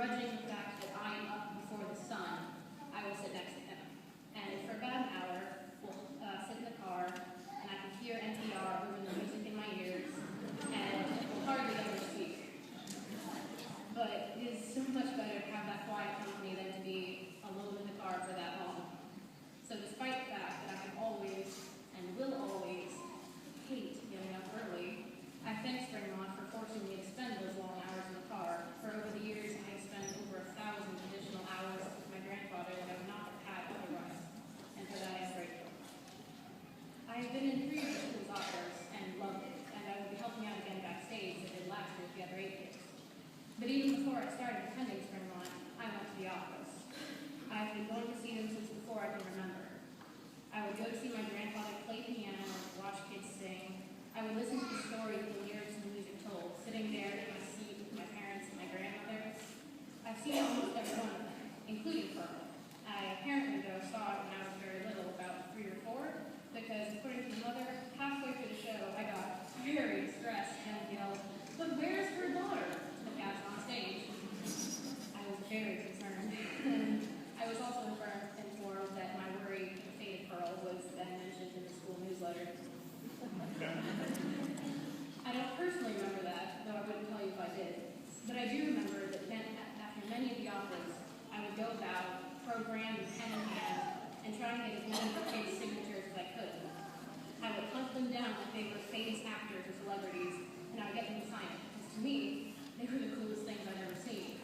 begrudging the fact that I am up before the sun, I will sit next to him. And for about an hour, we'll sit in the car, and I can hear NPR moving the music in my ears, and we'll hardly ever speak. But it is so much better to have that quiet company than to be alone in the car for that long. So despite the fact that I have always, and will always, hate getting up early, I thank Springmont for forcing me to spend those long hours in the car. For over the years, I have spent over 1,000 additional hours with my grandfather that I would not have had otherwise, and for that I am grateful. I have been in 3 of the school's operas and loved it, and I will be helping out again backstage as I did last year with the other 8 kids. But even before I started attending Springmont, I went to the operas. I have been going to see them since before I can remember. I would go to see my grandfather play piano, watch kids sing. I would listen to the stories and the lyrics and the music told, sitting there in my seat with my parents and my grandmother. I've seen almost every one of them, including Pearl. I apparently, though, saw it when I was very little, about 3 or 4, because according to Mother, halfway through the show, I got very stressed and yelled, "But where's her daughter?" to the cats on stage. I was very concerned. And I was also informed that my worry for the fate of Pearl was then mentioned in the school newsletter. I don't personally remember that, though I wouldn't tell you if I did. But I do remember that after many of the operas, I would go about, program with pen in hand, and try and get as many of the kids' signatures as I could. I would hunt them down like they were famous actors or celebrities, and I would get them to sign it, because to me, they were the coolest things I'd ever seen.